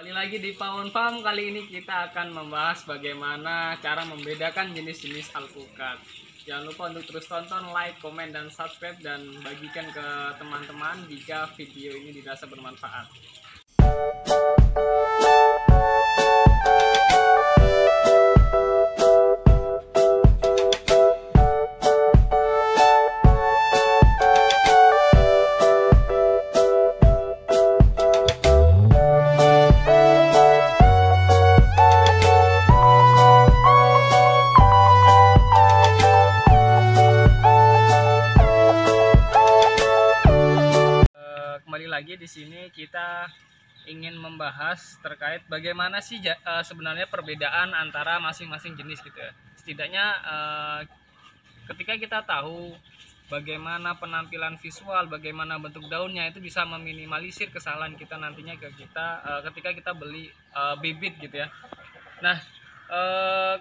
Kembali lagi di Pawon Farm. Kali ini kita akan membahas bagaimana cara membedakan jenis-jenis alpukat. Jangan lupa untuk terus tonton, like, komen, dan subscribe, dan bagikan ke teman-teman jika video ini dirasa bermanfaat. Kembali lagi di sini kita ingin membahas terkait bagaimana sih sebenarnya perbedaan antara masing-masing jenis gitu ya. Setidaknya ketika kita tahu bagaimana penampilan visual, bagaimana bentuk daunnya, itu bisa meminimalisir kesalahan kita nantinya ketika kita beli bibit gitu ya. Nah,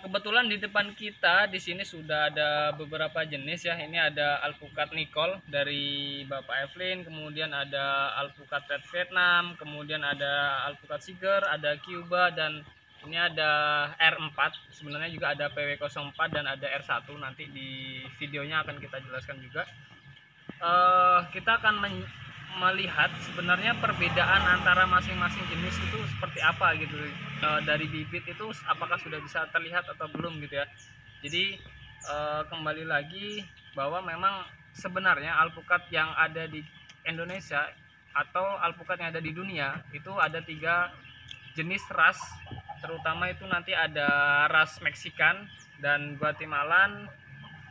kebetulan di depan kita di sini sudah ada beberapa jenis ya. Ini ada alpukat Nicole dari Bapak Evelyn, kemudian ada alpukat Red Vietnam, kemudian ada alpukat Siger, ada Cuba, dan ini ada R4. Sebenarnya juga ada PW04 dan ada R1. Nanti di videonya akan kita jelaskan juga. Kita akan melihat sebenarnya perbedaan antara masing-masing jenis itu seperti apa gitu. Dari bibit itu apakah sudah bisa terlihat atau belum gitu ya. Jadi kembali lagi bahwa memang sebenarnya alpukat yang ada di Indonesia atau alpukat yang ada di dunia itu ada 3 jenis ras, terutama itu nanti ada ras Meksikan dan Guatemalan,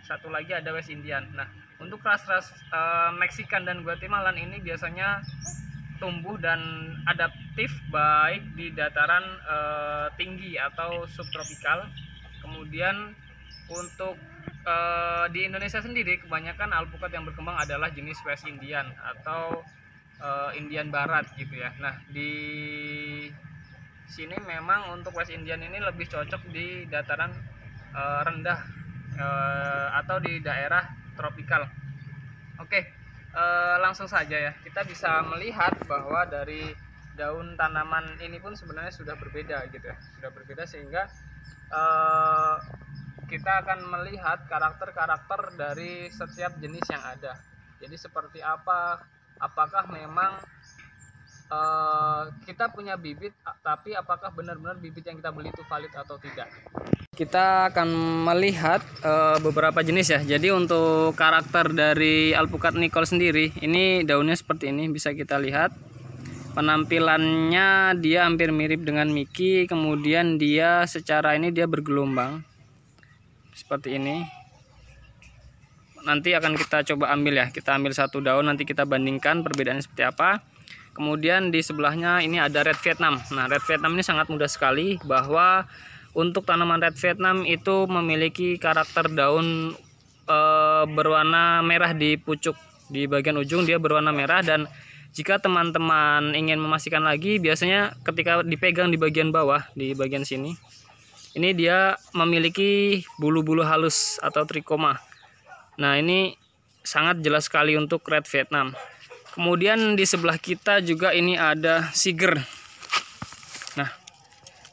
satu lagi ada West Indian. Nah, untuk ras-ras Meksikan dan Guatemalan ini biasanya tumbuh dan adaptif baik di dataran tinggi atau subtropikal. Kemudian untuk di Indonesia sendiri kebanyakan alpukat yang berkembang adalah jenis West Indian atau Indian Barat gitu ya. Nah, di sini memang untuk West Indian ini lebih cocok di dataran rendah atau di daerah tropikal. Oke, langsung saja ya, kita bisa melihat bahwa dari daun tanaman ini pun sebenarnya sudah berbeda gitu ya, sudah berbeda sehingga kita akan melihat karakter-karakter dari setiap jenis yang ada. Jadi seperti apa, apakah memang kita punya bibit, tapi apakah benar-benar bibit yang kita beli itu valid atau tidak. Kita akan melihat beberapa jenis ya. Jadi untuk karakter dari alpukat Nicole sendiri, ini daunnya seperti ini, bisa kita lihat. Penampilannya dia hampir mirip dengan Mickey, kemudian dia secara ini dia bergelombang seperti ini. Nanti akan kita coba ambil ya, kita ambil satu daun, nanti kita bandingkan perbedaannya seperti apa. Kemudian di sebelahnya ini ada Red Vietnam. Nah, Red Vietnam ini sangat mudah sekali bahwa untuk tanaman Red Vietnam itu memiliki karakter daun berwarna merah di pucuk, di bagian ujung dia berwarna merah. Dan jika teman-teman ingin memastikan lagi, biasanya ketika dipegang di bagian bawah, di bagian sini, ini dia memiliki bulu-bulu halus atau trikoma. Nah, ini sangat jelas sekali untuk Red Vietnam. Kemudian di sebelah kita juga ini ada Siger. Nah,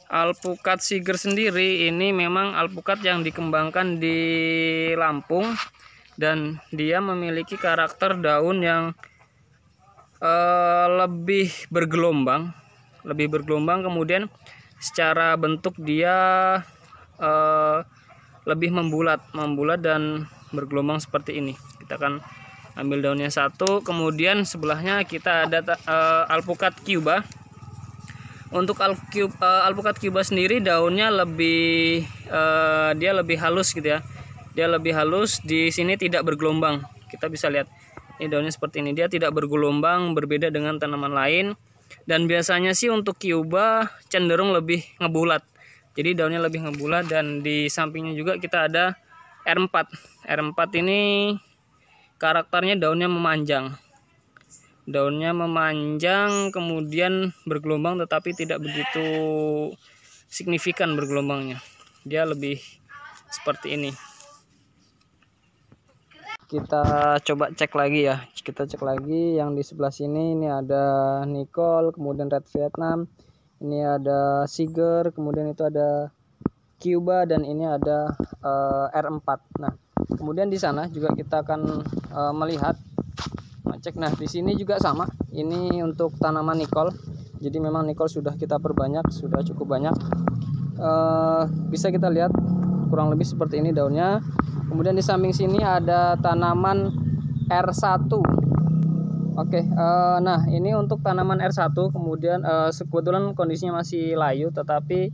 alpukat Siger sendiri ini memang alpukat yang dikembangkan di Lampung, dan dia memiliki karakter daun yang lebih bergelombang, kemudian secara bentuk dia lebih membulat dan bergelombang seperti ini. Kita akan ambil daunnya satu, kemudian sebelahnya kita ada alpukat Cuba. Untuk alpukat Cuba sendiri daunnya dia lebih halus gitu ya. Dia lebih halus, di sini tidak bergelombang. Kita bisa lihat ini daunnya seperti ini, dia tidak bergelombang, berbeda dengan tanaman lain. Dan biasanya sih untuk Cuba cenderung lebih ngebulat. Jadi daunnya lebih ngebulat, dan di sampingnya juga kita ada R4. R4 ini karakternya daunnya memanjang. Kemudian bergelombang, tetapi tidak begitu signifikan bergelombangnya. Dia lebih seperti ini. Kita coba cek lagi ya. Kita cek lagi yang di sebelah sini, ini ada Nicole, kemudian Red Vietnam. Ini ada Siger, kemudian itu ada Cuba, dan ini ada R4. Nah, kemudian di sana juga kita akan melihat, cek. Nah, di sini juga sama. Ini untuk tanaman nikol. Jadi memang nikol sudah kita perbanyak, sudah cukup banyak. Bisa kita lihat kurang lebih seperti ini daunnya. Kemudian di samping sini ada tanaman R1. Oke, nah ini untuk tanaman R1. Kemudian kebetulan kondisinya masih layu, tetapi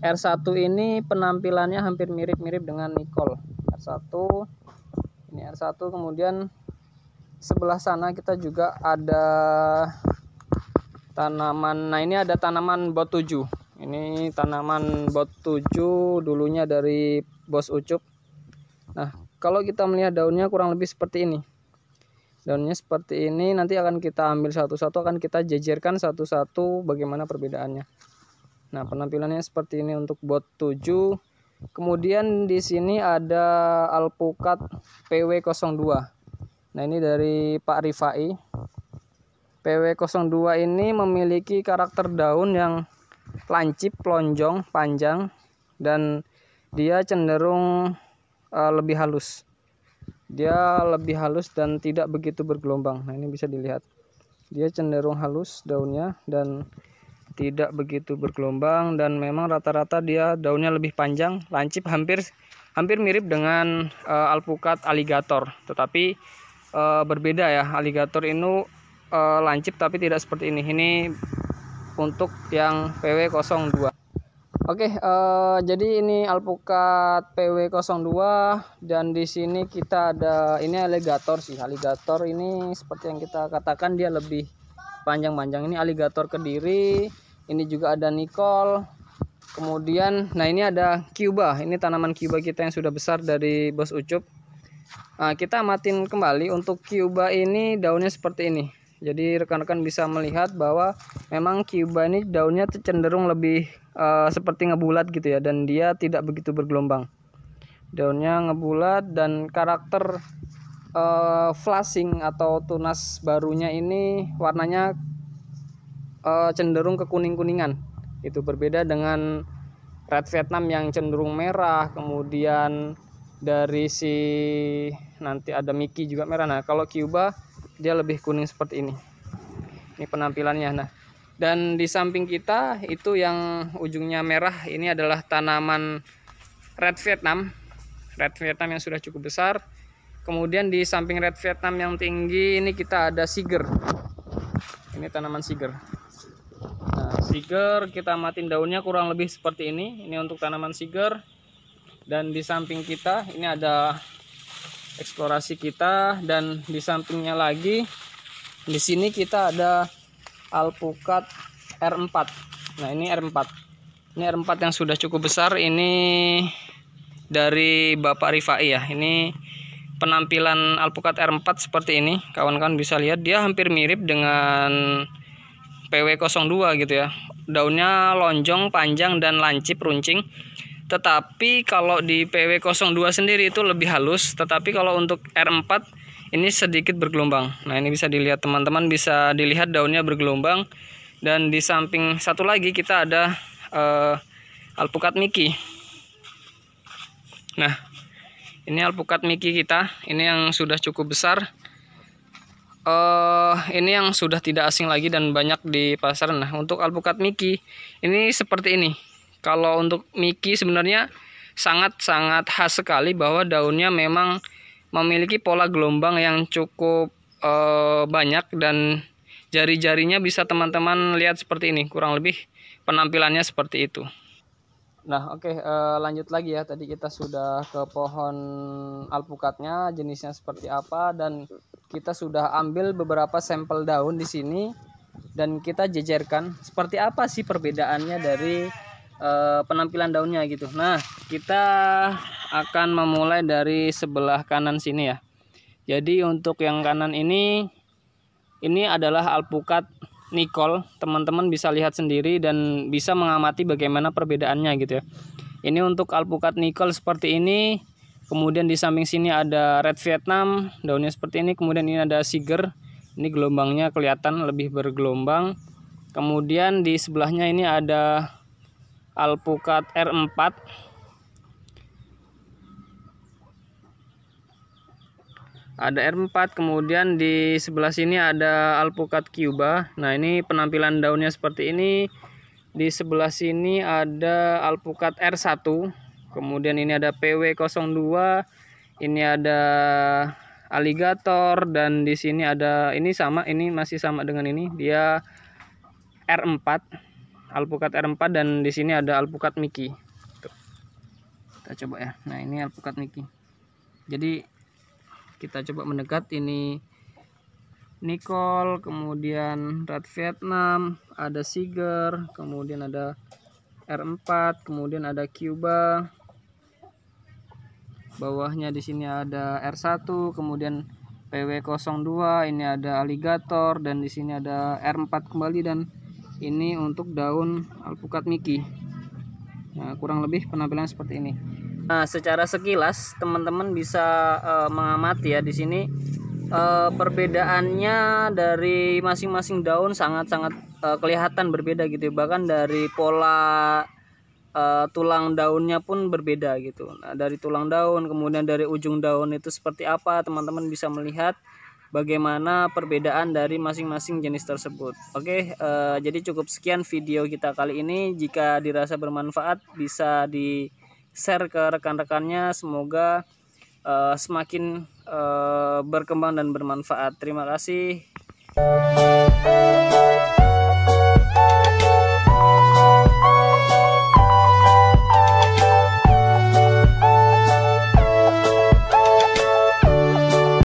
R1 ini penampilannya hampir mirip-mirip dengan nikol. R1, ini R1. Kemudian sebelah sana kita juga ada tanaman. Nah, ini ada tanaman bot 7. Ini tanaman bot 7 dulunya dari Bos Ucup. Nah, kalau kita melihat daunnya kurang lebih seperti ini. Daunnya seperti ini, nanti akan kita ambil satu-satu, akan kita jejerkan satu-satu bagaimana perbedaannya. Nah, penampilannya seperti ini untuk bot 7. Kemudian di sini ada alpukat PW02. Nah, ini dari Pak Rifai. PW02 ini memiliki karakter daun yang lancip, lonjong, panjang, dan dia cenderung lebih halus. Dia lebih halus dan tidak begitu bergelombang. Nah, ini bisa dilihat. Dia cenderung halus daunnya dan tidak begitu bergelombang, dan memang rata-rata dia daunnya lebih panjang, lancip, hampir mirip dengan alpukat aligator. Tetapi berbeda ya, aligator ini lancip tapi tidak seperti ini. Ini untuk yang PW02. Oke, jadi ini alpukat PW02, dan di sini kita ada, ini aligator sih. Aligator ini seperti yang kita katakan, dia lebih panjang-panjang. Ini aligator Kediri. Ini juga ada nikol. Kemudian, nah ini ada Cuba. Ini tanaman Cuba kita yang sudah besar dari Bos Ucup. Nah, kita amatin kembali untuk Cuba ini, daunnya seperti ini. Jadi rekan-rekan bisa melihat bahwa memang Cuba ini daunnya cenderung lebih seperti ngebulat gitu ya, dan dia tidak begitu bergelombang. Daunnya ngebulat, dan karakter flashing atau tunas barunya ini warnanya cenderung ke kuning-kuningan. Itu berbeda dengan Red Vietnam yang cenderung merah. Kemudian dari si nanti ada Mickey juga merah. Nah, kalau Cuba dia lebih kuning seperti ini. Ini penampilannya. Nah, dan di samping kita itu yang ujungnya merah, ini adalah tanaman Red Vietnam. Red Vietnam yang sudah cukup besar. Kemudian di samping Red Vietnam yang tinggi ini kita ada Siger. Ini tanaman Siger. Nah, Siger kita amatin daunnya kurang lebih seperti ini. Ini untuk tanaman Siger. Dan di samping kita ini ada eksplorasi kita, dan di sampingnya lagi di sini kita ada alpukat R4. Nah, ini R4. Ini R4 yang sudah cukup besar. Ini dari Bapak Rifai ya. Ini penampilan alpukat R4 seperti ini. Kawan-kawan bisa lihat dia hampir mirip dengan PW02 gitu ya. Daunnya lonjong, panjang, dan lancip, runcing. Tetapi kalau di PW02 sendiri itu lebih halus, tetapi kalau untuk R4 ini sedikit bergelombang. Nah, ini bisa dilihat teman-teman, bisa dilihat daunnya bergelombang. Dan di samping satu lagi kita ada alpukat Mickey. Nah, ini alpukat Mickey kita, ini yang sudah cukup besar. Ini yang sudah tidak asing lagi dan banyak di pasaran. Nah, untuk alpukat Mickey ini seperti ini. Kalau untuk Mickey sebenarnya sangat-sangat khas sekali, bahwa daunnya memang memiliki pola gelombang yang cukup banyak, dan jari-jarinya bisa teman-teman lihat seperti ini. Kurang lebih penampilannya seperti itu. Nah, oke, lanjut lagi ya. Tadi kita sudah ke pohon alpukatnya, jenisnya seperti apa, dan kita sudah ambil beberapa sampel daun di sini dan kita jejerkan seperti apa sih perbedaannya dari penampilan daunnya gitu. Nah, kita akan memulai dari sebelah kanan sini ya. Jadi untuk yang kanan ini adalah alpukat nikol. Teman-teman bisa lihat sendiri dan bisa mengamati bagaimana perbedaannya gitu ya. Ini untuk alpukat nikol seperti ini. Kemudian di samping sini ada Red Vietnam, daunnya seperti ini. Kemudian ini ada Siger. Ini gelombangnya kelihatan lebih bergelombang. Kemudian di sebelahnya ini ada alpukat R4. Ada R4, kemudian di sebelah sini ada alpukat Cuba. Nah, ini penampilan daunnya seperti ini. Di sebelah sini ada alpukat R1. Kemudian ini ada PW02. Ini ada aligator, dan di sini ada ini masih sama dengan ini. Dia R4, alpukat R4, dan di sini ada alpukat Mickey. Tuh. Kita coba ya. Nah, ini alpukat Mickey. Jadi kita coba mendekat. Ini Nicole, kemudian Red Vietnam, ada Siger, kemudian ada R4, kemudian ada Cuba. Bawahnya di sini ada R1, kemudian PW02, ini ada aligator, dan di sini ada R4 kembali, dan ini untuk daun alpukat Mickey. Nah, kurang lebih penampilan seperti ini. Nah, secara sekilas teman-teman bisa mengamati ya di sini perbedaannya dari masing-masing daun sangat-sangat kelihatan berbeda gitu. Bahkan dari pola tulang daunnya pun berbeda gitu. Nah, dari tulang daun, kemudian dari ujung daun itu seperti apa, teman-teman bisa melihat bagaimana perbedaan dari masing-masing jenis tersebut. Oke, jadi cukup sekian video kita kali ini. Jika dirasa bermanfaat, bisa di share ke rekan-rekannya. Semoga semakin berkembang dan bermanfaat. Terima kasih.